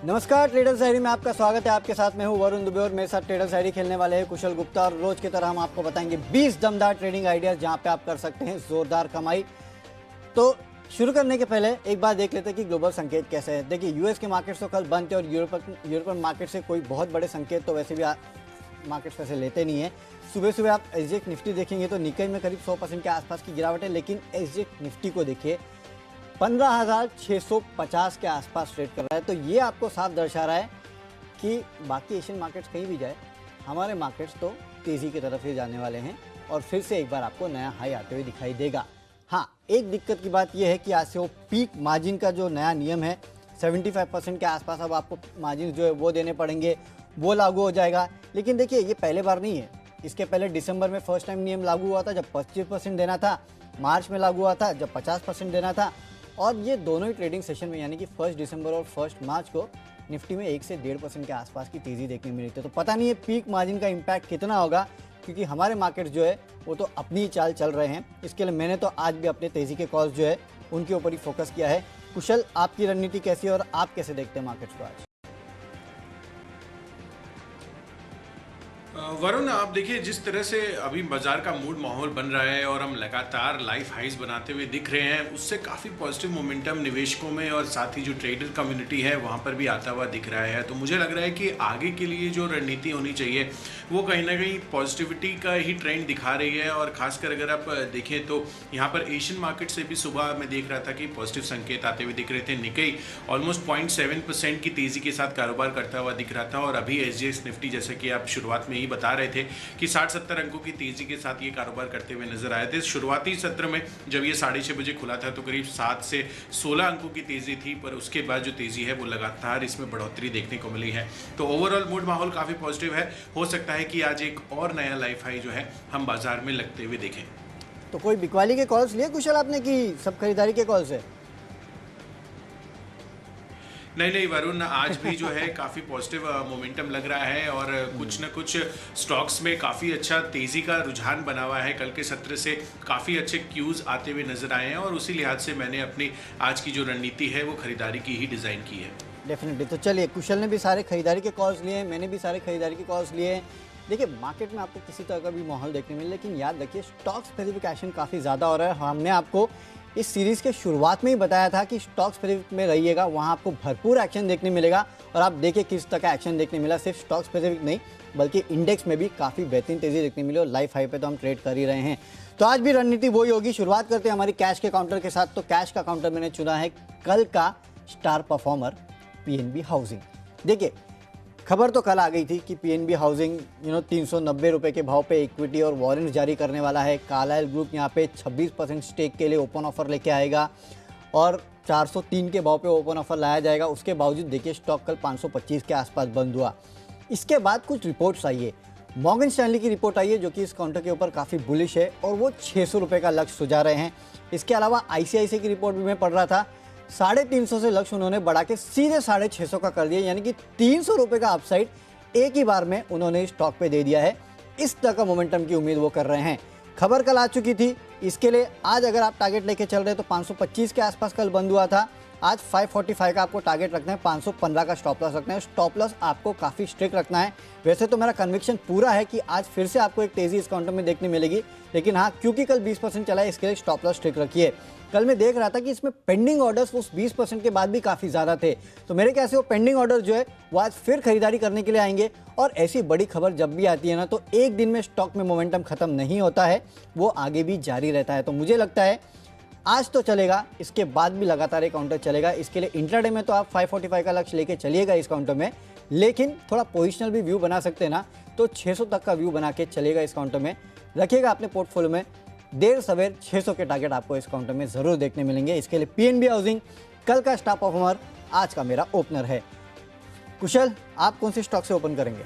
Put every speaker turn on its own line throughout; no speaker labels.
नमस्कार, traders diary में आपका स्वागत है। आपके साथ मैं हूं वरुण दुबे और मेरे साथ ट्रेडर्स डायरी खेलने वाले हैं कुशल गुप्ता। और रोज की तरह हम आपको बताएंगे 20 दमदार ट्रेडिंग आइडियाज जहां पे आप कर सकते हैं जोरदार कमाई। तो शुरू करने के पहले एक बार देख लेते हैं कि ग्लोबल संकेत कैसे है। देखिए, यूएस के मार्केट्स तो कल बंद थे और यूरोपियन मार्केट से कोई बहुत बड़े संकेत तो वैसे भी मार्केट्स वैसे लेते नहीं है। सुबह सुबह आप एसजीएक्स निफ्टी देखेंगे तो निक्केई में करीब 100% के आसपास की गिरावट है, लेकिन एसजीएक्स निफ्टी को देखिए 15,650 के आसपास ट्रेड कर रहा है। तो ये आपको साफ दर्शा रहा है कि बाकी एशियन मार्केट्स कहीं भी जाए, हमारे मार्केट्स तो तेज़ी की तरफ ही जाने वाले हैं और फिर से एक बार आपको नया हाई आते हुए दिखाई देगा। हाँ, एक दिक्कत की बात यह है कि आज से वो पीक मार्जिन का जो नया नियम है 75% के आसपास अब आपको मार्जिन जो है वो देने पड़ेंगे, वो लागू हो जाएगा। लेकिन देखिए, ये पहले बार नहीं है। इसके पहले दिसंबर में फर्स्ट टाइम नियम लागू हुआ था जब 25% देना था, मार्च में लागू हुआ था जब 50% देना था। और ये दोनों ही ट्रेडिंग सेशन में यानी कि 1 दिसंबर और 1 मार्च को निफ्टी में 1 से 1.5% के आसपास की तेज़ी देखने मिली थी। तो पता नहीं है पीक मार्जिन का इम्पैक्ट कितना होगा, क्योंकि हमारे मार्केट जो है वो तो अपनी ही चाल चल रहे हैं। इसके लिए मैंने तो आज भी अपने तेज़ी के कॉल्स जो है उनके ऊपर ही फोकस किया है। कुशल, आपकी रणनीति कैसी है और आप कैसे देखते हैं मार्केट्स को आज?
वरुण, आप देखिए जिस तरह से अभी बाजार का मूड माहौल बन रहा है और हम लगातार लाइफ हाइज बनाते हुए दिख रहे हैं, उससे काफ़ी पॉजिटिव मोमेंटम निवेशकों में और साथ ही जो ट्रेडर कम्युनिटी है वहाँ पर भी आता हुआ दिख रहा है। तो मुझे लग रहा है कि आगे के लिए जो रणनीति होनी चाहिए वो कहीं ना कहीं पॉजिटिविटी का ही ट्रेंड दिखा रही है। और खासकर अगर आप देखें तो यहाँ पर एशियन मार्केट से भी सुबह मैं देख रहा था कि पॉजिटिव संकेत आते हुए दिख रहे थे। निक्केई ऑलमोस्ट 0.7% की तेज़ी के साथ कारोबार करता हुआ दिख रहा था और अभी एसजीएक्स निफ्टी, जैसे कि आप शुरुआत में ही बता रहे थे कि 60-70 अंकों की तेजी के साथ ये कारोबार करते हुए नजर आए थे। शुरुआती सत्र में जब ये 6:30 बजे खुला था तो करीब 7 से 16 अंकों की तेजी थी, पर उसके बाद जो तेजी है वो लगातार इसमें बढ़ोतरी देखने को मिली है। तो ओवरऑल मूड माहौल काफी पॉजिटिव है। हो सकता है कि आज एक और नया लाइफ हाई जो है हम बाजार में लगते हुए देखें।
तो कोई बिकवाली के कॉल्स लिए कुशल आपने कि सब खरीदारी के कॉल्स है?
नहीं वरुण, आज भी जो है काफ़ी पॉजिटिव मोमेंटम लग रहा है और कुछ न कुछ स्टॉक्स में काफ़ी अच्छा तेज़ी का रुझान बना हुआ है। कल के सत्र से काफ़ी अच्छे क्यूज़ आते हुए नजर आए हैं और उसी लिहाज से मैंने अपनी आज की जो रणनीति है वो खरीदारी की ही डिज़ाइन की है।
डेफिनेटली। तो चलिए, कुशल ने भी सारे खरीदारी के कॉल्स लिए हैं, मैंने भी सारे खरीदारी के कॉल्स लिए हैं। देखिए, मार्केट में आपको किसी तरह का भी माहौल देखने मिले, लेकिन याद रखिए स्टॉक स्पेसिफिक एक्शन काफ़ी ज़्यादा हो रहा है। हमने आपको इस सीरीज़ के शुरुआत में ही बताया था कि स्टॉक स्पेसिफिक में रहिएगा, वहाँ आपको भरपूर एक्शन देखने मिलेगा। और आप देखिए किस तरह का एक्शन देखने मिला, सिर्फ स्टॉक स्पेसिफिक नहीं बल्कि इंडेक्स में भी काफ़ी बेहतरीन तेज़ी देखने मिली और लाइफ हाई पे तो हम ट्रेड कर ही रहे हैं। तो आज भी रणनीति वही होगी। शुरुआत करते हैं हमारी कैश के काउंटर के साथ। तो कैश का काउंटर मैंने चुना है कल का स्टार परफॉर्मर पीएनबी हाउसिंग। देखिए, खबर तो कल आ गई थी कि पीएनबी हाउसिंग 390 रुपये के भाव पे इक्विटी और वारंट जारी करने वाला है। कार्लाइल ग्रुप यहाँ पे 26% स्टेक के लिए ओपन ऑफर लेके आएगा और 403 के भाव पे ओपन ऑफर लाया जाएगा। उसके बावजूद देखिए स्टॉक कल 525 के आसपास बंद हुआ। इसके बाद कुछ रिपोर्ट्स आई है। मॉर्गन स्टैनली की रिपोर्ट आई है जो कि इस काउंटर के ऊपर काफ़ी बुलिश है और वो 600 रुपये का लक्ष्य सुझा रहे हैं। इसके अलावा आईसीआईसीआई की रिपोर्ट भी मैं पढ़ रहा था, 350 से लक्ष्य उन्होंने बढ़ा के सीधे 650 का कर दिया, यानी कि 300 रुपये का अपसाइड एक ही बार में उन्होंने स्टॉक पे दे दिया है। इस तरह का मोमेंटम की उम्मीद वो कर रहे हैं। खबर कल आ चुकी थी, इसके लिए आज अगर आप टारगेट लेके चल रहे हैं तो 525 के आसपास कल बंद हुआ था। आज 545 का आपको टारगेट रखना है, 515 का स्टॉप लॉस रखना है। स्टॉप लॉस आपको काफ़ी स्ट्रिक्ट रखना है। वैसे तो मेरा कन्विक्शन पूरा है कि आज फिर से आपको एक तेज़ी इस काउंटर में देखने मिलेगी, लेकिन हाँ, क्योंकि कल 20% चला है इसके लिए स्टॉप लॉस स्ट्रिक्ट रखिए। कल मैं देख रहा था कि इसमें पेंडिंग ऑर्डर्स उस 20% के बाद भी काफ़ी ज़्यादा थे, तो मेरे ख्याल से वो पेंडिंग ऑर्डर जो है वो आज फिर खरीदारी करने के लिए आएंगे। और ऐसी बड़ी खबर जब भी आती है ना, तो एक दिन में स्टॉक में मोमेंटम खत्म नहीं होता है, वो आगे भी जारी रहता है। तो मुझे लगता है आज तो चलेगा, इसके बाद भी लगातार ये काउंटर चलेगा। इसके लिए इंट्राडे में तो आप 545 का लक्ष्य लेके चलिएगा इस काउंटर में, लेकिन थोड़ा पोजिशनल भी व्यू बना सकते हैं ना, तो 600 तक का व्यू बना के चलेगा इस काउंटर में। रखिएगा अपने पोर्टफोलियो में, देर सवेर 600 के टारगेट आपको इस काउंटर में ज़रूर देखने मिलेंगे। इसके लिए पीएनबी हाउसिंग कल का स्टार परफॉर्मर आज का मेरा ओपनर है। कुशल, आप कौन से स्टॉक से ओपन करेंगे?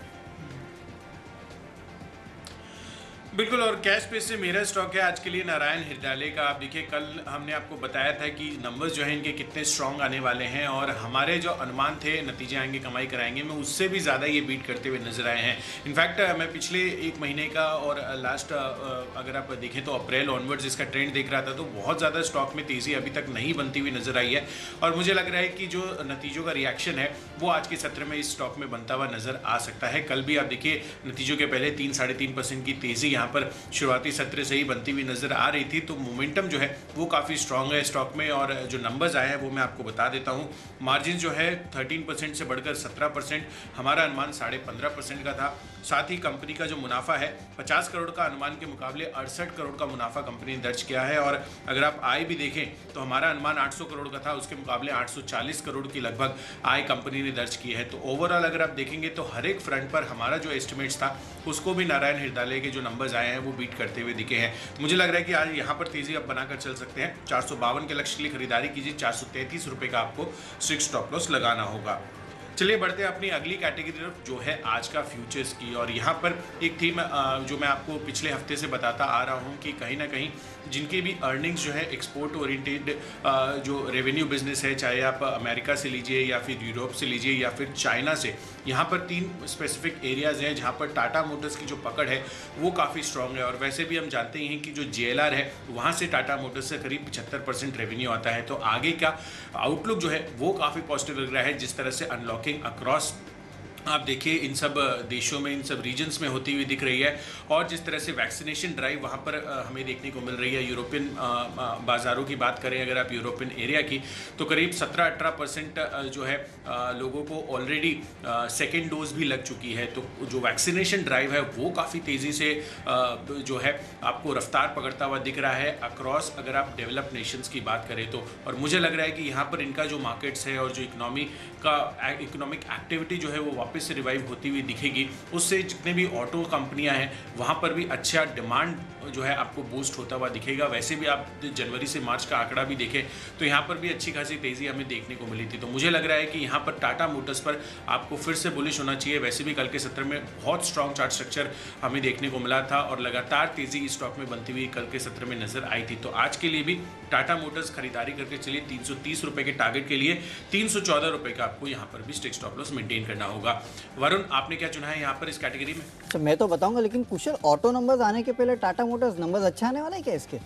बिल्कुल, और कैश पे से मेरा स्टॉक है आज के लिए नारायण हृदयालय का। आप देखिए, कल हमने आपको बताया था कि नंबर्स जो हैं इनके कितने स्ट्रांग आने वाले हैं, और हमारे जो अनुमान थे नतीजे आएंगे कमाई कराएंगे में, उससे भी ज़्यादा ये बीट करते हुए नजर आए हैं। इनफैक्ट मैं पिछले एक महीने का और लास्ट अगर आप देखें तो अप्रैल ऑनवर्ड्स इसका ट्रेंड देख रहा था, तो बहुत ज़्यादा स्टॉक में तेज़ी अभी तक नहीं बनती हुई नजर आई है। और मुझे लग रहा है कि जो नतीजों का रिएक्शन है वो आज के सत्र में इस स्टॉक में बनता हुआ नजर आ सकता है। कल भी आप देखिए नतीजों के पहले 3-3.5% की तेज़ी यहाँ पर शुरुआती सत्र से ही बनती हुई नजर आ रही थी। तो मोमेंटम जो है वो काफ़ी स्ट्रांग है स्टॉक में, और जो नंबर्स आए हैं वो मैं आपको बता देता हूँ। मार्जिन जो है 13% से बढ़कर 17%, हमारा अनुमान 15.5% का था। साथ ही कंपनी का जो मुनाफा है 50 करोड़ का अनुमान के मुकाबले 68 करोड़ का मुनाफा कंपनी ने दर्ज किया है। और अगर आप आय भी देखें तो हमारा अनुमान 800 करोड़ का था, उसके मुकाबले 840 करोड़ की लगभग आय कंपनी ने दर्ज की है। तो ओवरऑल अगर आप देखेंगे तो हर एक फ्रंट पर हमारा जो एस्टिमेट्स था उसको भी नारायण हृदयालय के जो नंबर्स आए हैं वो बीट करते हुए दिखे हैं। तो मुझे लग रहा है कि आज यहाँ पर तेजी आप बनाकर चल सकते हैं। 452 के लक्ष्य के लिए खरीदारी कीजिए, 433 रुपये का आपको स्ट्रिक्ट स्टॉप लॉस लगाना होगा। चलिए बढ़ते हैं अपनी अगली कैटेगरी तरफ, जो है आज का फ्यूचर्स की। और यहाँ पर एक थीम जो मैं आपको पिछले हफ्ते से बताता आ रहा हूँ कि कहीं ना कहीं जिनके भी अर्निंग्स जो है एक्सपोर्ट ओरिएंटेड जो रेवेन्यू बिजनेस है, चाहे आप अमेरिका से लीजिए या फिर यूरोप से लीजिए या फिर चाइना से, यहाँ पर 3 स्पेसिफिक एरियाज़ हैं जहाँ पर टाटा मोटर्स की जो पकड़ है वो काफ़ी स्ट्रॉन्ग है। और वैसे भी हम जानते ही हैं कि जो JLR है वहाँ से टाटा मोटर्स से करीब 75% रेवेन्यू आता है। तो आगे का आउटलुक जो है वो काफ़ी पॉजिटिव लग रहा है, जिस तरह से अनलॉकिंग अक्रॉस आप देखिए इन सब देशों में, इन सब रीजन्स में होती हुई दिख रही है। और जिस तरह से वैक्सीनेशन ड्राइव वहाँ पर हमें देखने को मिल रही है। यूरोपियन बाज़ारों की बात करें अगर आप यूरोपियन एरिया की, तो करीब 17-18% जो है लोगों को ऑलरेडी सेकेंड डोज भी लग चुकी है। तो जो वैक्सीनेशन ड्राइव है वो काफ़ी तेज़ी से जो है आपको रफ्तार पकड़ता हुआ दिख रहा है अक्रॉस अगर आप डेवलप्ड नेशंस की बात करें तो। और मुझे लग रहा है कि यहाँ पर इनका जो मार्केट्स है और जो इकोनॉमिक एक्टिविटी जो है वो वापस से रिवाइव होती हुई दिखेगी। उससे जितने भी ऑटो कंपनियां हैं वहाँ पर भी अच्छा डिमांड जो है आपको बूस्ट होता हुआ दिखेगा। वैसे भी आप जनवरी से मार्च का आंकड़ा भी देखें तो यहाँ पर भी अच्छी खासी तेज़ी हमें देखने को मिली थी। तो मुझे लग रहा है कि यहाँ पर टाटा मोटर्स पर आपको फिर से बुलिश होना चाहिए। वैसे भी कल के सत्र में बहुत स्ट्रॉन्ग चार्ट स्ट्रक्चर हमें देखने को मिला था और लगातार तेज़ी इस स्टॉक में बनती हुई कल के सत्र में नजर आई थी। तो आज के लिए भी टाटा मोटर्स खरीदारी करके चलिए 330 रुपये के टारगेट के लिए 314 रुपये का आपको यहाँ पर भी स्ट्रिक्ट स्टॉप लॉस मेंटेन करना होगा। वरुण, आपने क्या चुना है यहाँ पर इस कैटेगरी में?
अच्छा, मैं तो बताऊंगा, लेकिन कुशल ऑटो नंबर्स आने के पहले टाटा मोटर्स नंबर्स अच्छा आने वाला है क्या इसके?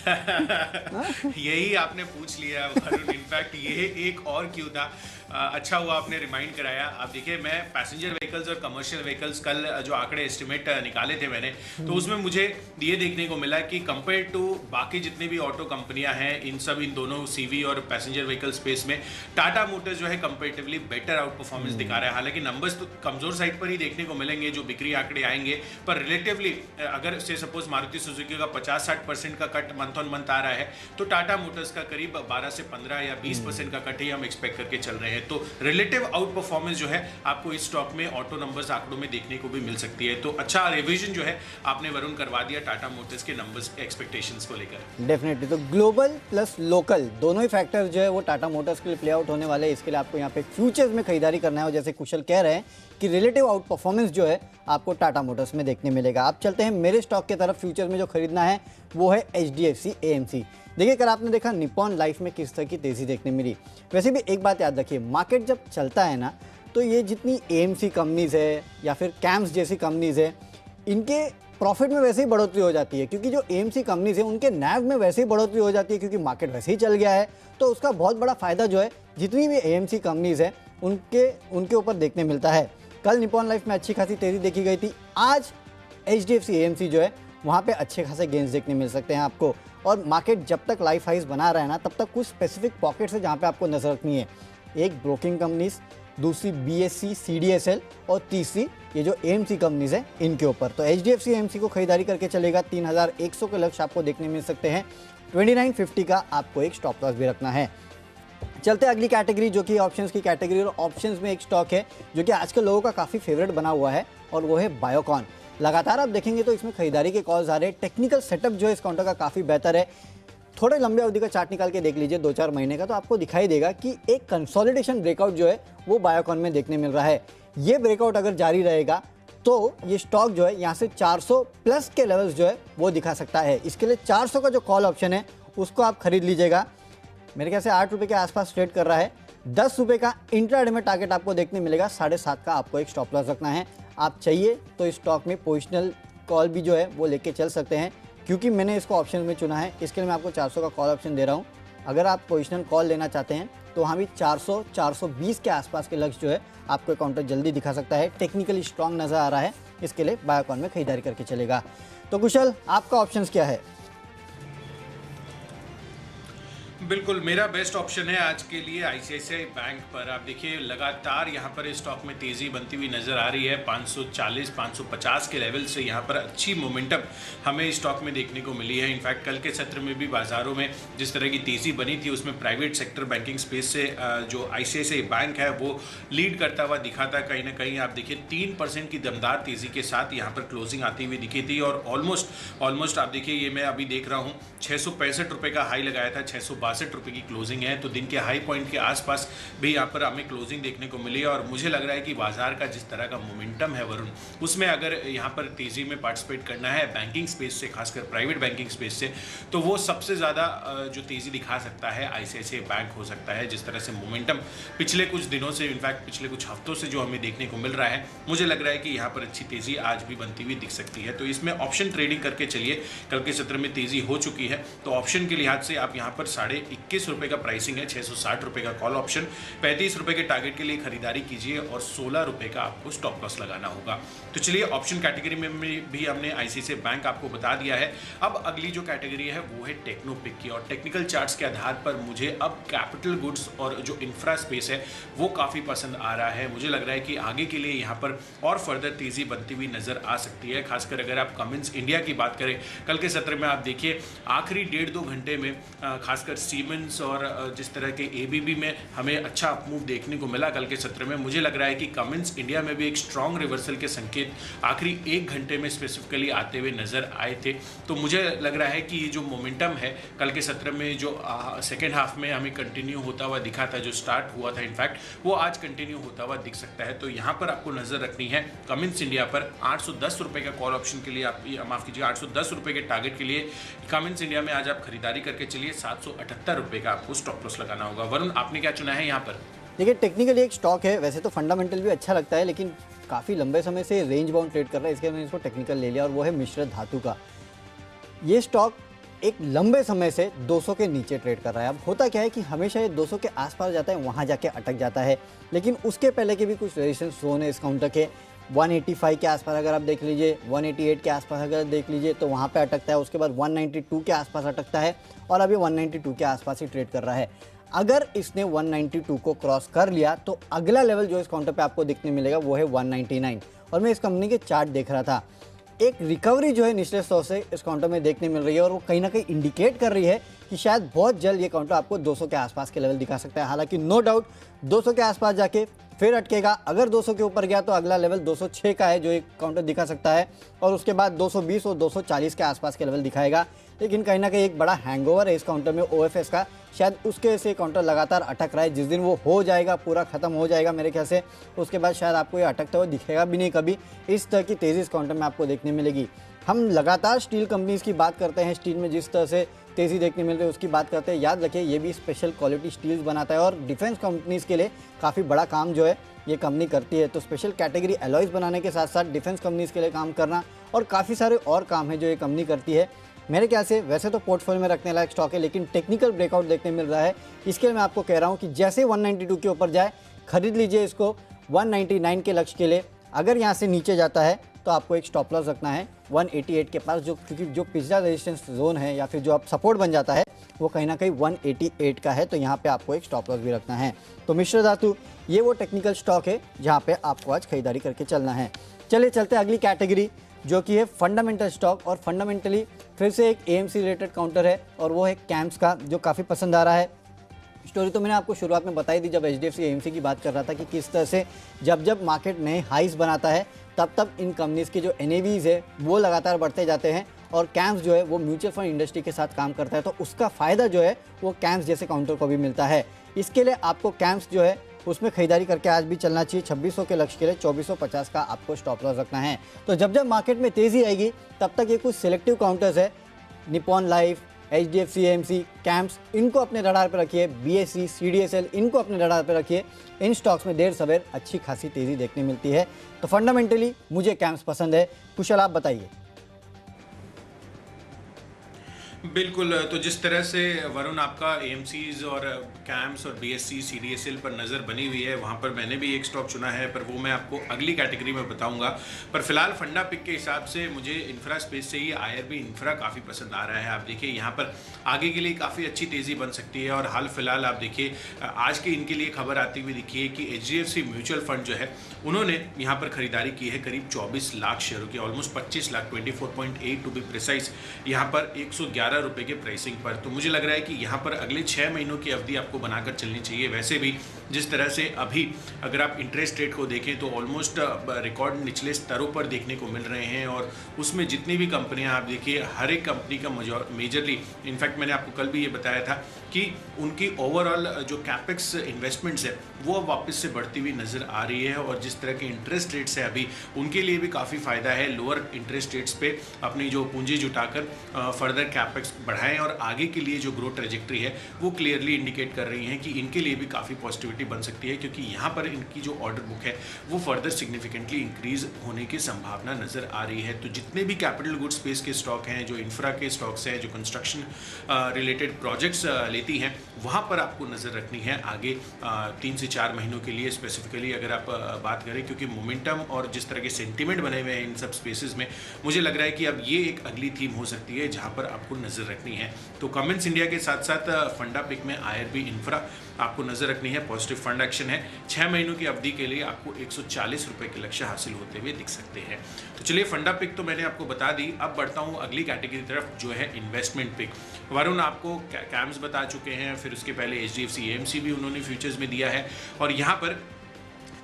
यही आपने पूछ लिया वरुण। इनफैक्ट ये एक और क्यों था, अच्छा हुआ आपने रिमाइंड कराया। आप देखिए, मैं पैसेंजर व्हीकल्स और कमर्शियल व्हीकल्स कल जो आंकड़े एस्टिमेट निकाले थे मैंने, तो उसमें मुझे ये देखने को मिला कि कंपेयर टू बाकी जितनी भी ऑटो कंपनियां हैं इन दोनों CV और पैसेंजर व्हीकल स्पेस में टाटा मोटर्स जो है कंपेरेटिवली बेटर आउट परफॉर्मेंस दिखा रहा है। हालांकि नंबर्स तो कमजोर साइड पर ही देखने को मिलेंगे, जो बिक्री आंकड़े आएंगे, पर रिलेटिवली अगर से सपोज मारुति सुजुकी का 50-60% का कट मंथ ऑन मंथ आ रहा है, तो टाटा मोटर्स का करीब 12 से 15 या 20% का कट ही हम एक्सपेक्ट करके चल रहे हैं। तो रिलेटिव आउट परफॉर्मेंस जो है आपको इस स्टॉक में ऑटो नंबर्स आंकड़ों में देखने को भी मिल सकती है। तो अच्छा रिवीजन जो है आपने वरुण करवा दिया टाटा मोटर्स के नंबर्स एक्सपेक्टेशंस को लेकर।
डेफिनेटली, तो ग्लोबल प्लस लोकल दोनों ही फैक्टर जो है वो टाटा मोटर्स के लिए प्ले आउट होने वाले हैं। इसके लिए आपको यहाँ पे फ्यूचर्स में खरीदारी करना है, और जैसे कुशल कह रहे हैं कि रिलेटिव आउट परफॉर्मेंस जो है आपको टाटा मोटर्स में देखने मिलेगा। आप चलते हैं मेरे स्टॉक की तरफ। फ्यूचर में जो खरीदना है वो है HDFC AMC। देखिए, कल आपने देखा निप्पॉन लाइफ में किस तरह की तेज़ी देखने मिली। वैसे भी एक बात याद रखिए, मार्केट जब चलता है ना, तो ये जितनी AMC कंपनीज़ है या फिर कैम्स जैसी कंपनीज़ है, इनके प्रॉफिट में वैसे ही बढ़ोतरी हो जाती है, क्योंकि जो AMC कंपनीज़ है उनके NAV में वैसे ही बढ़ोतरी हो जाती है, क्योंकि मार्केट वैसे ही चल गया है। तो उसका बहुत बड़ा फ़ायदा जो है जितनी भी AMC कंपनीज़ है उनके ऊपर देखने मिलता है। कल निप्पॉन लाइफ में अच्छी खासी तेज़ी देखी गई थी। आज HDFC AMC जो है वहाँ पे अच्छे खासे गेंस देखने मिल सकते हैं आपको। और मार्केट जब तक लाइफ हाइज बना रहा है ना, तब तक कुछ स्पेसिफिक पॉकेट्स है जहाँ पे आपको नजर रखनी है। एक ब्रोकिंग कंपनीज, दूसरी BSE CDSL और तीसरी ये जो AMC कंपनीज है इनके ऊपर। तो HDFC AMC को खरीदारी करके चलेगा। 3100 के लक्ष्य आपको देखने मिल सकते हैं। 2950 का आपको एक स्टॉप लॉस भी रखना है। चलते अगली कैटेगरी जो कि ऑप्शंस की कैटेगरी, और ऑप्शंस में एक स्टॉक है जो कि आजकल लोगों का काफ़ी फेवरेट बना हुआ है, और वो है बायोकॉन। लगातार आप देखेंगे तो इसमें खरीदारी के कॉल्स आ रहे हैं। टेक्निकल सेटअप जो है इस काउंटर का काफ़ी बेहतर है। थोड़े लंबे अवधि का चार्ट निकाल के देख लीजिए 2-4 महीने का, तो आपको दिखाई देगा कि एक कंसोलिडेशन ब्रेकआउट जो है वो बायोकॉन में देखने मिल रहा है। ये ब्रेकआउट अगर जारी रहेगा तो ये स्टॉक जो है यहाँ से 400 प्लस के लेवल्स जो है वो दिखा सकता है। इसके लिए 400 का जो कॉल ऑप्शन है उसको आप खरीद लीजिएगा। मेरे ख्याल से 8 रुपये के आसपास ट्रेड कर रहा है। 10 रुपये का इंट्राडे में टारगेट आपको देखने मिलेगा। 7.5 का आपको एक स्टॉप लॉस रखना है। आप चाहिए तो इस स्टॉक में पोजिशनल कॉल भी जो है वो लेके चल सकते हैं, क्योंकि मैंने इसको ऑप्शन में चुना है, इसके लिए मैं आपको 400 का कॉल ऑप्शन दे रहा हूँ। अगर आप पोजिशनल कॉल लेना चाहते हैं तो वहाँ भी 400 420 के आसपास के लक्ष्य जो है आपको काउंटर जल्दी दिखा सकता है। टेक्निकली स्ट्रांग नज़र आ रहा है, इसके लिए बाय अकाउंट में खरीदारी करके चलेगा। तो कुशल, आपका ऑप्शंस क्या है?
बिल्कुल, मेरा बेस्ट ऑप्शन है आज के लिए आईसीआईसीआई बैंक पर। आप देखिए लगातार यहाँ पर इस स्टॉक में तेज़ी बनती हुई नज़र आ रही है। 540 550 के लेवल से यहाँ पर अच्छी मोमेंटम हमें इस स्टॉक में देखने को मिली है। इनफैक्ट कल के सत्र में भी बाज़ारों में जिस तरह की तेज़ी बनी थी उसमें प्राइवेट सेक्टर बैंकिंग स्पेस से जो आईसीआईसीआई बैंक है वो लीड करता हुआ दिखा था। कहीं ना कहीं आप देखिए 3% की दमदार तेज़ी के साथ यहाँ पर क्लोजिंग आती हुई दिखी थी और ऑलमोस्ट आप देखिए ये मैं अभी देख रहा हूँ 665 रुपये का हाई लगाया था, 662 रुपये की क्लोजिंग है। तो दिन के हाई पॉइंट के आसपास भी यहाँ पर हमें क्लोजिंग देखने को मिली है और मुझे लग रहा है कि बाजार का जिस तरह का मोमेंटम है वरुण, उसमें अगर यहाँ पर तेज़ी में पार्टिसिपेट करना है बैंकिंग स्पेस से, खासकर प्राइवेट बैंकिंग स्पेस से, तो वो सबसे ज़्यादा जो तेज़ी दिखा सकता है आईसीआईसीआई बैंक हो सकता है। जिस तरह से मोमेंटम पिछले कुछ दिनों से, इनफैक्ट पिछले कुछ हफ्तों से जो हमें देखने को मिल रहा है, मुझे लग रहा है कि यहाँ पर अच्छी तेज़ी आज भी बनती हुई दिख सकती है। तो इसमें ऑप्शन ट्रेडिंग करके चलिए। कल के सत्र में तेज़ी हो चुकी है तो ऑप्शन के लिहाज से आप यहाँ पर 21.5 रुपये का प्राइसिंग है, 660 रुपये का कॉल ऑप्शन, 35 रुपये के टारगेट के लिए खरीदारी कीजिए और 16 रुपये का आपको स्टॉप लॉस लगाना होगा। तो चलिए ऑप्शन कैटेगरी में भी हमने आईसीआईसीआई बैंक आपको बता दिया है। अब अगली जो कैटेगरी है वो है टेक्नोपिक की, और टेक्निकल चार्ट्स के आधार पर मुझे अब कैपिटल गुड्स और जो इंफ्रा स्पेस है वो काफ़ी पसंद आ रहा है। मुझे लग रहा है कि आगे के लिए यहाँ पर और फर्दर तेज़ी बनती हुई नजर आ सकती है। खासकर अगर आप कमिंस इंडिया की बात करें, कल के सत्र में आप देखिए आखिरी 1.5-2 घंटे में खासकर सीमेंस और जिस तरह के एबीबी में हमें अच्छा अपमूव देखने को मिला कल के सत्र में, मुझे लग रहा है कि कमिंस इंडिया में भी एक स्ट्रॉन्ग रिवर्सल के संकेत आखिरी 1 घंटे में स्पेसिफिकली आते हुए नजर आए थे। तो मुझे लग रहा है कि ये जो मोमेंटम है कल के सत्र में जो सेकेंड हाफ में हमें कंटिन्यू होता हुआ दिखा था, जो स्टार्ट हुआ था इनफैक्ट, वो आज कंटिन्यू होता हुआ दिख सकता है। तो यहाँ पर आपको नजर रखनी है कमिंस इंडिया पर। 810 रुपये का कॉल ऑप्शन के लिए आप, माफ कीजिए, 810 रुपये के टारगेट के लिए कमिंस इंडिया में आज आप खरीदारी करके चलिए। 778 रुपये का आपको स्टॉप लॉस लगाना होगा। वरुण, आपने क्या चुना है यहाँ पर?
देखिए टेक्निकली एक स्टॉक है, वैसे तो फंडामेंटल भी अच्छा लगता है, लेकिन काफ़ी लंबे समय से रेंज बाउंड ट्रेड कर रहा है, इसके मैंने इसको टेक्निकल ले लिया और वो है मिश्र धातु का। ये स्टॉक एक लंबे समय से 200 के नीचे ट्रेड कर रहा है। अब होता क्या है कि हमेशा ये 200 के आसपास जाता है, वहाँ जाके अटक जाता है, लेकिन उसके पहले के भी कुछ रेजिस्टेंस जोन है इस काउंटर के। 185 के आसपास अगर आप देख लीजिए, 188 के आसपास अगर देख लीजिए तो वहाँ पे अटकता है। उसके बाद 192 के आसपास अटकता है और अभी 192 के आसपास ही ट्रेड कर रहा है। अगर इसने 192 को क्रॉस कर लिया तो अगला लेवल जो इस काउंटर पे आपको दिखने मिलेगा वो है 199। और मैं इस कंपनी के चार्ट देख रहा था, एक रिकवरी जो है निचले स्तर से इस काउंटर में देखने मिल रही है और वो कहीं ना कहीं इंडिकेट कर रही है कि शायद बहुत जल्द ये काउंटर आपको 200 के आसपास के लेवल दिखा सकता है। हालांकि नो डाउट 200 के आसपास जाके फिर अटकेगा। अगर 200 के ऊपर गया तो अगला लेवल 206 का है जो एक काउंटर दिखा सकता है, और उसके बाद 220 और 240 के आसपास के लेवल दिखाएगा। लेकिन कहीं ना कहीं एक बड़ा हैंगओवर है इस काउंटर में ओएफएस का, शायद उसके से काउंटर लगातार अटक रहा है। जिस दिन वो हो जाएगा, पूरा खत्म हो जाएगा मेरे ख्याल से, उसके बाद शायद आपको ये अटकता हुआ दिखेगा भी नहीं कभी। इस तरह की तेज़ी इस काउंटर में आपको देखने मिलेगी। हम लगातार स्टील कंपनीज की बात करते हैं, स्टील में जिस तरह से तेज़ी देखने मिल रही है उसकी बात करते हैं। याद रखिए ये भी स्पेशल क्वालिटी स्टील्स बनाता है और डिफेंस कंपनीज़ के लिए काफ़ी बड़ा काम जो है ये कंपनी करती है। तो स्पेशल कैटेगरी एलॉयज़ बनाने के साथ साथ डिफेंस कंपनीज़ के लिए काम करना और काफ़ी सारे और काम है जो ये कंपनी करती है। मेरे ख्याल से वैसे तो पोर्टफोलियो में रखने लायक स्टॉक है, लेकिन टेक्निकल ब्रेकआउट देखने मिल रहा है। इसके लिए मैं आपको कह रहा हूँ कि जैसे 192 के ऊपर जाए खरीद लीजिए इसको 199 के लक्ष्य के लिए। अगर यहाँ से नीचे जाता है तो आपको एक स्टॉप लॉस रखना है 188 के पास, जो क्योंकि जो पिछला रेजिस्टेंस जोन है या फिर जो आप सपोर्ट बन जाता है वो कहीं ना कहीं 188 का है। तो यहाँ पे आपको एक स्टॉप लॉस भी रखना है। तो मिश्र धातु ये वो टेक्निकल स्टॉक है जहाँ पे आपको आज खरीदारी करके चलना है। चलिए चलते अगली कैटेगरी जो कि है फंडामेंटल स्टॉक, और फंडामेंटली फिर से एक एएमसी रिलेटेड काउंटर है और वो है कैम्प्स का, जो काफ़ी पसंद आ रहा है। स्टोरी तो मैंने आपको शुरुआत में बताई थी जब एचडीएफसी एएमसी की बात कर रहा था कि किस तरह से जब मार्केट नए हाइस बनाता है तब इन कंपनीज़ के जो एनएवीज़ है वो लगातार बढ़ते जाते हैं, और कैम्प्स जो है वो म्यूचुअल फंड इंडस्ट्री के साथ काम करता है, तो उसका फ़ायदा जो है वो कैम्प्स जैसे काउंटर को भी मिलता है। इसके लिए आपको कैम्प्स जो है उसमें खरीदारी करके आज भी चलना चाहिए। 2600 के लक्ष्य के लिए 2450 का आपको स्टॉप लॉस रखना है। तो जब जब मार्केट में तेज़ी आएगी तब तक ये कुछ सिलेक्टिव काउंटर्स है, Nippon life, HDFC AMC, camps, इनको अपने रडार पर रखिए। BSE, CDSL, इनको अपने रडार पर रखिए। इन स्टॉक्स में देर सवेर अच्छी खासी तेज़ी देखने मिलती है। तो फंडामेंटली मुझे कैम्प्स पसंद है। कुशल, आप बताइए।
बिल्कुल, तो जिस तरह से वरुण आपका AMCs और कैम्प्स और BSE CDSL पर नज़र बनी हुई है, वहाँ पर मैंने भी एक स्टॉक चुना है, पर वो मैं आपको अगली कैटेगरी में बताऊंगा। पर फिलहाल फंडा पिक के हिसाब से मुझे इंफ्रा स्पेस से ही IRB इंफ्रा काफ़ी पसंद आ रहा है। आप देखिए यहाँ पर आगे के लिए काफ़ी अच्छी तेज़ी बन सकती है। और हाल फिलहाल आप देखिए आज के इनके लिए खबर आती हुई दिखी है कि HDFC म्यूचुअल फंड जो है उन्होंने यहाँ पर खरीदारी की है करीब 24 लाख शेयरों की, almost 25 lakh, 24.8 to be precise, यहाँ पर 111 रुपए के प्राइसिंग पर। तो मुझे लग रहा है कि यहाँ पर अगले 6 महीनों की अवधि आपको बनाकर चलनी चाहिए। वैसे भी जिस तरह से अभी अगर आप इंटरेस्ट रेट को देखें तो ऑलमोस्ट रिकॉर्ड निचले स्तरों पर देखने को मिल रहे हैं। और उसमें जितनी भी कंपनियां आप देखिए, हर एक कंपनी का मेजरली, इनफैक्ट मैंने आपको कल भी ये बताया था कि उनकी ओवरऑल जो कैपेक्स इन्वेस्टमेंट्स है वो अब वापस से बढ़ती हुई नज़र आ रही है। और जिस तरह के इंटरेस्ट रेट्स है अभी, उनके लिए भी काफ़ी फ़ायदा है लोअर इंटरेस्ट रेट्स पे अपनी जो पूंजी जुटाकर फर्दर कैपेक्स बढ़ाएं। और आगे के लिए जो ग्रोथ ट्रेजेक्ट्री है वो क्लियरली इंडिकेट कर रही हैं कि इनके लिए भी काफ़ी पॉजिटिविटी बन सकती है, क्योंकि यहाँ पर इनकी जो ऑर्डर बुक है वो फर्दर सिग्निफिकेंटली इंक्रीज होने की संभावना नज़र आ रही है। तो जितने भी कैपिटल गुड स्पेस के स्टॉक हैं, जो इंफ्रा के स्टॉक्स हैं, जो कंस्ट्रक्शन रिलेटेड प्रोजेक्ट्स लेती हैं, वहाँ पर आपको नज़र रखनी है आगे 3 से 4 महीनों के लिए स्पेसिफिकली अगर आप बात करें, क्योंकि मोमेंटम और जिस तरह के सेंटिमेंट बने हुए हैं इन सब स्पेसेस में, मुझे लग रहा है कि अब ये एक अगली थीम हो सकती है जहाँ पर आपको नज़र रखनी है। तो कमेंट्स इंडिया के साथ साथ फंडा पिक में IRB इंफ्रा आपको नज़र रखनी है। पॉजिटिव फंड एक्शन है। 6 महीनों की अवधि के लिए आपको 140 रुपए के लक्ष्य हासिल होते हुए दिख सकते हैं। तो चलिए, फंडा पिक तो मैंने आपको बता दी। अब बढ़ता हूँ अगली कैटेगरी की तरफ, जो है इन्वेस्टमेंट पिक। वरुण आपको कैम्स बता चुके हैं, फिर उसके पहले HDFC AMC भी उन्होंने फ्यूचर्स में दिया है। और यहाँ पर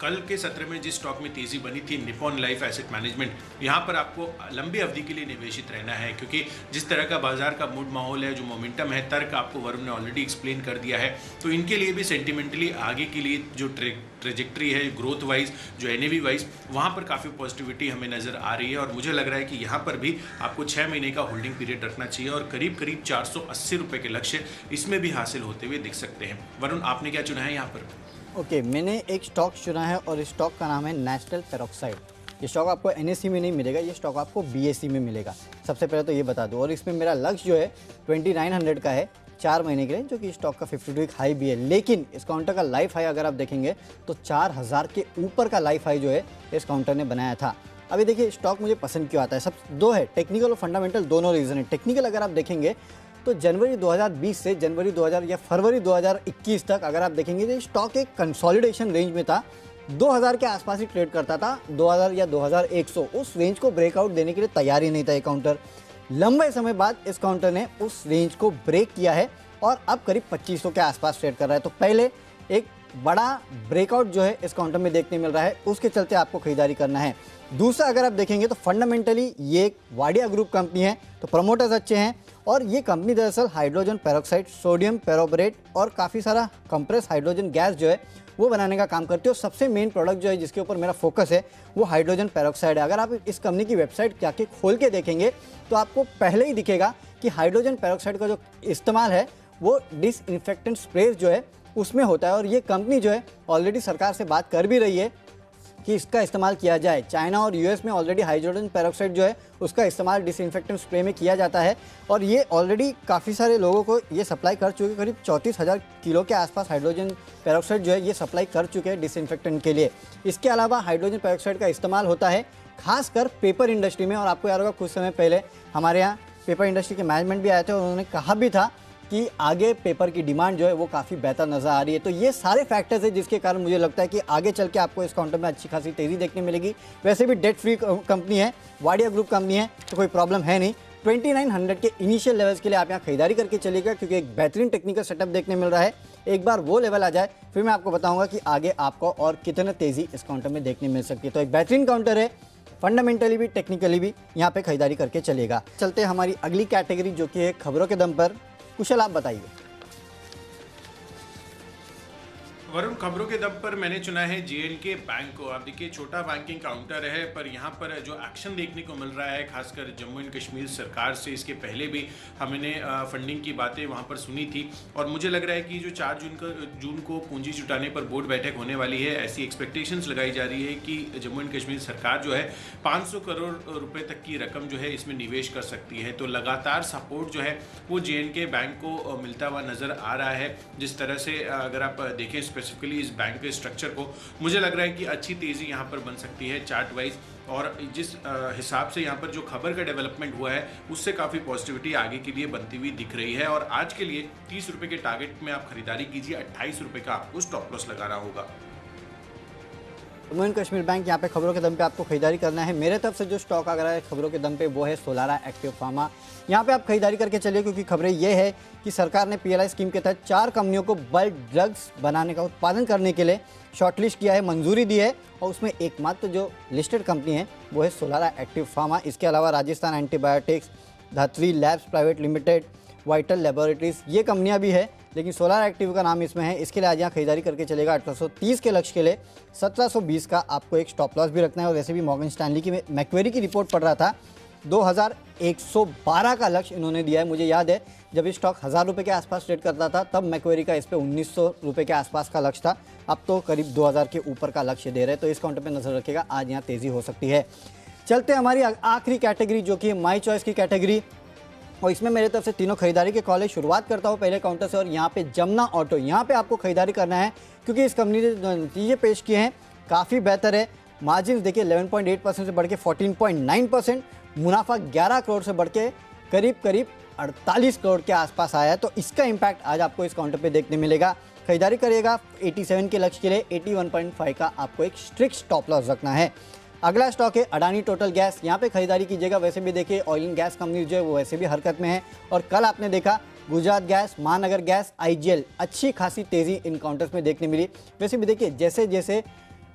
कल के सत्र में जिस स्टॉक में तेजी बनी थी, निपॉन लाइफ एसेट मैनेजमेंट, यहाँ पर आपको लंबी अवधि के लिए निवेशित रहना है, क्योंकि जिस तरह का बाजार का मूड माहौल है, जो मोमेंटम है, तर्क आपको वरुण ने ऑलरेडी एक्सप्लेन कर दिया है। तो इनके लिए भी सेंटिमेंटली आगे के लिए जो ट्रेजेक्ट्री है ग्रोथ वाइज, जो NAV वाइज, वहाँ पर काफ़ी पॉजिटिविटी हमें नज़र आ रही है। और मुझे लग रहा है कि यहाँ पर भी आपको 6 महीने का होल्डिंग पीरियड रखना चाहिए और करीब करीब 480 रुपये के लक्ष्य इसमें भी हासिल होते हुए दिख सकते हैं। वरुण, आपने क्या चुना है यहाँ पर?
ओके, मैंने एक स्टॉक चुना है और इस स्टॉक का नाम है नेशनल पेरोक्साइड। ये स्टॉक आपको NSE में नहीं मिलेगा, ये स्टॉक आपको BSE में मिलेगा। सबसे पहले तो ये बता दूं। और इसमें मेरा लक्ष्य जो है 2900 का है 4 महीने के लिए, जो कि स्टॉक का 52 वीक हाई भी है। लेकिन इस काउंटर का लाइफ हाई अगर आप देखेंगे तो 4000 के ऊपर का लाइफ हाई जो है इस काउंटर ने बनाया था। अभी देखिए स्टॉक मुझे पसंद क्यों आता है, सब दो है, टेक्निकल और फंडामेंटल, दोनों रीज़न है। टेक्निकल अगर आप देखेंगे तो जनवरी 2020 से जनवरी 2000 या फरवरी 2021 तक अगर आप देखेंगे तो स्टॉक एक कंसोलिडेशन रेंज में था। 2000 के आसपास ही ट्रेड करता था, 2000 या 2100, उस रेंज को ब्रेकआउट देने के लिए तैयार ही नहीं था ये काउंटर। लंबे समय बाद इस काउंटर ने उस रेंज को ब्रेक किया है और अब करीब 2500 के आसपास ट्रेड कर रहा है। तो पहले एक बड़ा ब्रेकआउट जो है इस काउंटर में देखने मिल रहा है, उसके चलते आपको खरीदारी करना है। दूसरा, अगर आप देखेंगे तो फंडामेंटली ये एक वाडिया ग्रुप कंपनी है, तो प्रमोटर्स अच्छे हैं। और ये कंपनी दरअसल हाइड्रोजन पेरोक्साइड, सोडियम पेरोबोरेट और काफ़ी सारा कंप्रेस हाइड्रोजन गैस जो है वो बनाने का काम करती है। और सबसे मेन प्रोडक्ट जो है जिसके ऊपर मेरा फोकस है वो हाइड्रोजन पेरोक्साइड है। अगर आप इस कंपनी की वेबसाइट जाके खोल के देखेंगे तो आपको पहले ही दिखेगा कि हाइड्रोजन पेरोक्साइड का जो इस्तेमाल है वो डिसइंफेक्टेंट स्प्रे जो है उसमें होता है। और ये कंपनी जो है ऑलरेडी सरकार से बात कर भी रही है कि इसका इस्तेमाल किया जाए। चाइना और US में ऑलरेडी हाइड्रोजन पेरोक्साइड जो है उसका इस्तेमाल डिसइंफेक्टेंट स्प्रे में किया जाता है और ये ऑलरेडी काफ़ी सारे लोगों को ये सप्लाई कर चुके हैं। करीब 34,000 किलो के आसपास हाइड्रोजन पेरोक्साइड जो है ये सप्लाई कर चुके हैं डिसइंफेक्टेंट के लिए। इसके अलावा हाइड्रोजन पेरोक्साइड का इस्तेमाल होता है खासकर पेपर इंडस्ट्री में। और आपको याद होगा कुछ समय पहले हमारे यहाँ पेपर इंडस्ट्री के मैनेजमेंट भी आए थे और उन्होंने कहा भी था कि आगे पेपर की डिमांड जो है वो काफ़ी बेहतर नज़र आ रही है। तो ये सारे फैक्टर्स है जिसके कारण मुझे लगता है कि आगे चल के आपको इस काउंटर में अच्छी खासी तेज़ी देखने मिलेगी। वैसे भी डेट फ्री कंपनी है, वाडिया ग्रुप कंपनी है, तो कोई प्रॉब्लम है नहीं। 2900 के इनिशियल लेवल्स के लिए आप यहाँ खरीदारी करके चलिएगा, क्योंकि एक बेहतरीन टेक्निकल सेटअप देखने मिल रहा है। एक बार वो लेवल आ जाए फिर मैं आपको बताऊँगा कि आगे आपको और कितनी तेज़ी इस काउंटर में देखने मिल सकती है। तो एक बेहतरीन काउंटर है, फंडामेंटली भी टेक्निकली भी यहाँ पे खरीदारी करके चलेगा। चलते हमारी अगली कैटेगरी जो कि है खबरों के दम पर। कुशल, आप बताइए।
वरुण, खबरों के दम पर मैंने चुना है जेएनके बैंक को। आप देखिए, छोटा बैंकिंग काउंटर है, पर यहाँ पर जो एक्शन देखने को मिल रहा है खासकर जम्मू एंड कश्मीर सरकार से, इसके पहले भी हमने फंडिंग की बातें वहाँ पर सुनी थी और मुझे लग रहा है कि जो 4 जून को पूंजी जुटाने पर बोर्ड बैठक होने वाली है, ऐसी एक्सपेक्टेशंस लगाई जा रही है कि जम्मू एंड कश्मीर सरकार जो है 500 करोड़ रुपए तक की रकम जो है इसमें निवेश कर सकती है। तो लगातार सपोर्ट जो है वो जेएनके बैंक को मिलता हुआ नजर आ रहा है। जिस तरह से अगर आप देखें स्पेसिफिकली इस बैंक के स्ट्रक्चर को, मुझे लग रहा है कि अच्छी तेज़ी यहाँ पर बन सकती है चार्ट वाइज, और जिस हिसाब से यहाँ पर जो खबर का डेवलपमेंट हुआ है उससे काफ़ी पॉजिटिविटी आगे के लिए बनती हुई दिख रही है। और आज के लिए 30 रुपये के टारगेट में आप खरीदारी कीजिए, 28 रुपये का आपको स्टॉप लॉस लगाना होगा।
जम्मू एंड कश्मीर बैंक यहाँ पे खबरों के दम पे आपको खरीदारी करना है। मेरे तरफ से जो स्टॉक आ रहा है खबरों के दम पे वो है सोलारा एक्टिव फार्मा। यहाँ पे आप खरीदारी करके चलिए, क्योंकि खबरें ये है कि सरकार ने पीएलआई स्कीम के तहत 4 कंपनियों को बल्क ड्रग्स बनाने का उत्पादन करने के लिए शॉर्टलिस्ट किया है, मंजूरी दी है, और उसमें एकमात्र जो लिस्टेड कंपनी है वो है सोलारा एक्टिव फार्मा। इसके अलावा राजस्थान एंटीबायोटिक्स, धात्री labs private limited, vital laboratories, ये कंपनियां भी है, लेकिन सोलार एक्टिव का नाम इसमें है। इसके लिए आज यहाँ खरीदारी करके चलेगा 1830 के लक्ष्य के लिए 1720 का आपको एक स्टॉप लॉस भी रखना है। और वैसे भी मॉर्गन स्टैनली की मैक्वेरी की रिपोर्ट पढ़ रहा था, 2112 का लक्ष्य इन्होंने दिया है। मुझे याद है जब ये स्टॉक 1000 रुपये के आसपास ट्रेड करता था तब मैक्वेरी का इस पर 1900 रुपये के आसपास का लक्ष्य था, अब तो करीब 2000 के ऊपर का लक्ष्य दे रहे हैं। तो इस काउंटर पर नजर रखेगा, आज यहाँ तेज़ी हो सकती है। चलते हमारी आखिरी कैटेगरी जो कि माई चॉइस की कैटेगरी, और इसमें मेरे तरफ से तीनों खरीदारी के कॉल है। शुरुआत करता हूँ पहले काउंटर से, और यहाँ पे जमुना ऑटो, यहाँ पे आपको खरीदारी करना है क्योंकि इस कंपनी ने जो नतीजे पेश किए हैं काफ़ी बेहतर है। मार्जिन देखिए 11.8% से बढ़ के 14.9%, मुनाफा 11 करोड़ से बढ़ के करीब 48 करोड़ के आसपास आया है। तो इसका इम्पैक्ट आज आपको इस काउंटर पर देखने मिलेगा। खरीदारी करिएगा 87 के लक्ष्य के लिए 81.5 का आपको एक स्ट्रिक्ट स्टॉप लॉस रखना है। अगला स्टॉक है अडानी टोटल गैस, यहाँ पे खरीदारी कीजिएगा। वैसे भी देखिए ऑयल एंड गैस कंपनी जो है वो वैसे भी हरकत में है, और कल आपने देखा गुजरात गैस, महानगर गैस, आईजीएल, अच्छी खासी तेज़ी इन काउंटर्स में देखने मिली। वैसे भी देखिए जैसे जैसे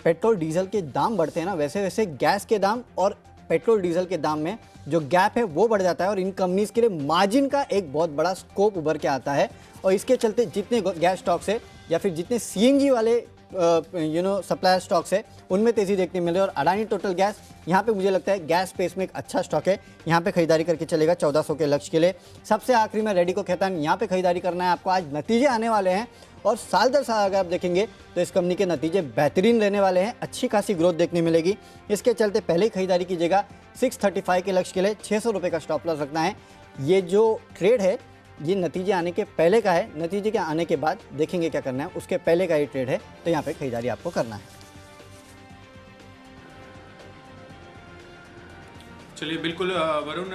पेट्रोल डीजल के दाम बढ़ते हैं ना, वैसे वैसे गैस के दाम और पेट्रोल डीजल के दाम में जो गैप है वो बढ़ जाता है, और इन कंपनीज के लिए मार्जिन का एक बहुत बड़ा स्कोप उभर के आता है। और इसके चलते जितने गैस स्टॉक्स है या फिर जितने सीएनजी वाले सप्लायर स्टॉक्स है उनमें तेज़ी देखने मिले। और अडानी टोटल गैस यहाँ पे मुझे लगता है गैस स्पेस में एक अच्छा स्टॉक है, यहाँ पे खरीदारी करके चलेगा 1400 के लक्ष्य के लिए। सबसे आखिरी में रेडिको खैतान, यहाँ पे खरीदारी करना है आपको। आज नतीजे आने वाले हैं और साल दर साल अगर आप देखेंगे तो इस कंपनी के नतीजे बेहतरीन रहने वाले हैं, अच्छी खासी ग्रोथ देखने मिलेगी। इसके चलते पहले ही खरीदारी कीजिएगा 635 के लक्ष्य के लिए 600 रुपये का स्टॉप लॉस रखना है। ये जो ट्रेड है ये नतीजे आने के पहले का है, नतीजे के आने के बाद देखेंगे क्या करना है, उसके पहले का ये ट्रेड है, तो यहाँ पे खरीदारी आपको करना है।
चलिए बिल्कुल वरुण,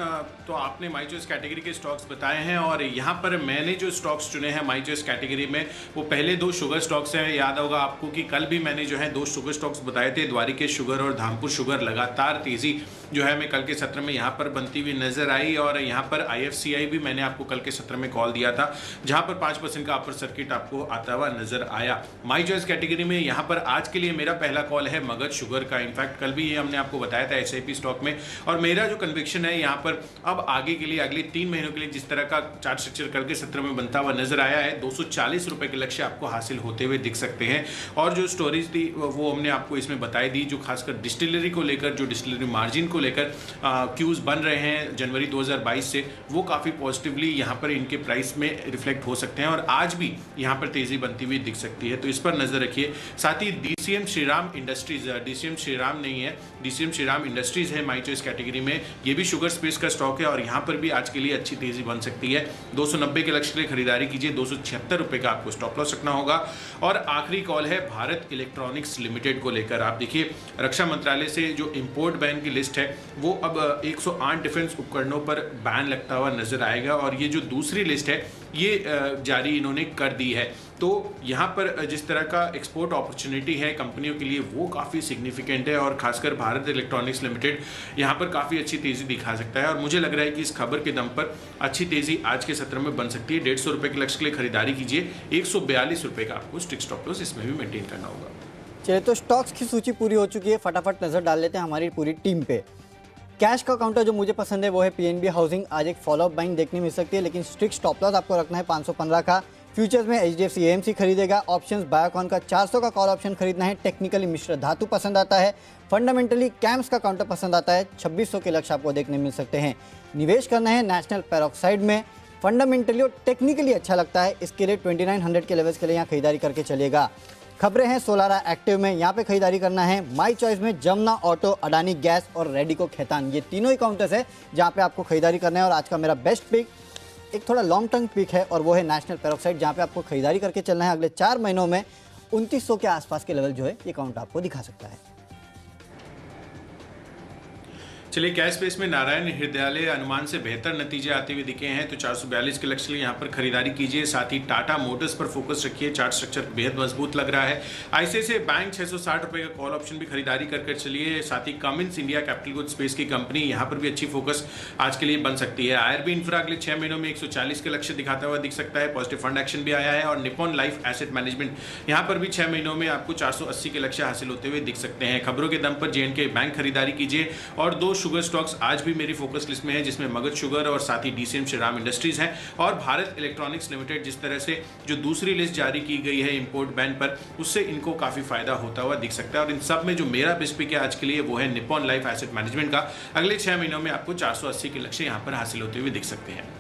तो आपने माई चॉइस कैटेगरी के स्टॉक्स बताए हैं, और यहाँ पर मैंने जो स्टॉक्स चुने हैं माई चॉइस कैटेगरी में वो पहले 2 शुगर स्टॉक्स हैं। याद होगा आपको कि कल भी मैंने जो है 2 शुगर स्टॉक्स बताए थे, द्वारिकेश शुगर और धामपुर शुगर। लगातार तेज़ी जो है हमें कल के सत्र में यहाँ पर बनती हुई नजर आई, और यहाँ पर IFCI भी मैंने आपको कल के सत्र में कॉल दिया था, जहाँ पर 5% का अपर सर्किट आपको आता हुआ नजर आया। माई चॉइस कैटेगरी में यहाँ पर आज के लिए मेरा पहला कॉल है मगध शुगर का। इनफैक्ट कल भी ये हमने आपको बताया था SIP स्टॉक में, और मेरा जो कन्विक्शन है यहाँ पर अब आगे के लिए अगले 3 महीनों के लिए जिस तरह का चार्ट स्ट्रक्चर करके सत्र में बनता हुआ नजर आया है, 240 रुपए के लक्ष्य आपको हासिल होते हुए दिख सकते हैं। और जो स्टोरीज थी वो हमने आपको इसमें बताई दी, जो खासकर डिस्टिलरी को लेकर, जो डिस्टिलरी मार्जिन को लेकर क्यूज बन रहे हैं जनवरी 2022 से, वो काफ़ी पॉजिटिवली यहाँ पर इनके प्राइस में रिफ्लेक्ट हो सकते हैं, और आज भी यहाँ पर तेज़ी बनती हुई दिख सकती है, तो इस पर नज़र रखिए। साथ ही DCM Shriram industries, DCM Shriram नहीं है, DCM श्रीराम इंडस्ट्रीज है माई चॉइस कैटेगरी में, ये भी शुगर स्पेस का स्टॉक है, और यहाँ पर भी आज के लिए अच्छी तेज़ी बन सकती है। 290 के लक्ष्य के लिए खरीदारी कीजिए, 276 रुपये का आपको स्टॉप लॉस रखना होगा। और आखिरी कॉल है भारत इलेक्ट्रॉनिक्स लिमिटेड को लेकर। आप देखिए रक्षा मंत्रालय से जो इंपोर्ट बैन की लिस्ट है वो अब 108 डिफेंस उपकरणों पर बैन लगता हुआ नजर आएगा, और ये जो दूसरी लिस्ट है ये जारी इन्होंने कर दी है। तो यहाँ पर जिस तरह का एक्सपोर्ट अपॉर्चुनिटी है कंपनियों के लिए वो काफ़ी सिग्निफिकेंट है, और खासकर भारत इलेक्ट्रॉनिक्स लिमिटेड यहाँ पर काफ़ी अच्छी तेज़ी दिखा सकता है, और मुझे लग रहा है कि इस खबर के दम पर अच्छी तेज़ी आज के सत्र में बन सकती है। 150 रुपये के लक्ष्य के लिए खरीदारी कीजिए, 142 रुपये का आपको स्ट्रिक्ट स्टॉप लॉस इसमें भी मेंटेन करना होगा।
चलिए, तो स्टॉक्स की सूची पूरी हो चुकी है, फटाफट नज़र डाल लेते हैं हमारी पूरी टीम पे। कैश का काउंटर जो मुझे पसंद है वो है PNB हाउसिंग। आज एक फॉलोअप बाइंग देखने मिल सकती है, लेकिन स्ट्रिक्ट स्टॉप लॉस आपको रखना है 515 का। फ्यूचर्स में HDFC AMC खरीदेगा। ऑप्शंस बायोकॉन का 400 का कॉल ऑप्शन खरीदना है। टेक्निकली मिश्र धातु पसंद आता है। फंडामेंटली कैम्स का काउंटर पसंद आता है। 2600 के लक्ष्य आपको देखने मिल सकते हैं। निवेश करना है नेशनल पेरोक्साइड में। फंडामेंटली और टेक्निकली अच्छा लगता है, इसके लिए 2900 के लेवल्स के लिए यहाँ खरीदारी करके चलेगा। खबरें हैं सोलारा एक्टिव में, यहाँ पे खरीदारी करना है। माई चॉइस में जमुना ऑटो, अडानी गैस और रेडिको खैतान, ये तीनों ही काउंटर्स है जहाँ पे आपको खरीदारी करना है। और आज का मेरा बेस्ट पिक एक थोड़ा लॉन्ग टर्म पिक है और वो है नेशनल पेरोक्साइड, जहाँ पे आपको खरीदारी करके चलना है। अगले 4 महीनों में 2900 के आसपास के लेवल जो है ये काउंट आपको दिखा सकता है।
चलिए, कैश स्पेस में नारायण हृदयालय अनुमान से बेहतर नतीजे आते हुए दिखे हैं, तो 442 के लक्ष्य के लिए यहाँ पर खरीदारी कीजिए। साथ ही टाटा मोटर्स पर फोकस रखिए, चार्ट स्ट्रक्चर बेहद मजबूत लग रहा है। ICICI बैंक 660 रुपये का कॉल ऑप्शन भी खरीदारी करके चलिए। साथ ही Cummins India capital good space की कंपनी, यहाँ पर भी अच्छी फोकस आज के लिए बन सकती है। IRB इंफ्रा अगले 6 महीनों में 140 के लक्ष्य दिखाता हुआ दिख सकता है। पॉजिटिव फंड एक्शन भी आया है। और निपॉन लाइफ एसेट मैनेजमेंट, यहाँ पर भी 6 महीनों में आपको 480 के लक्ष्य हासिल होते हुए दिख सकते हैं। खबरों के दम पर J&K बैंक खरीदारी कीजिए। और 2 शुगर स्टॉक्स आज भी मेरी फोकस लिस्ट में है, जिसमें मगध शुगर और साथ ही DCM श्रीराम इंडस्ट्रीज हैं। और भारत इलेक्ट्रॉनिक्स लिमिटेड, जिस तरह से जो दूसरी लिस्ट जारी की गई है इंपोर्ट बैन पर, उससे इनको काफी फायदा होता हुआ दिख सकता है। और इन सब में जो मेरा बेस्ट पिक है आज के लिए वो है निपॉन लाइफ एसेट मैनेजमेंट का। अगले 6 महीनों में आपको 480 के लक्ष्य यहाँ पर हासिल होते हुए दिख सकते हैं।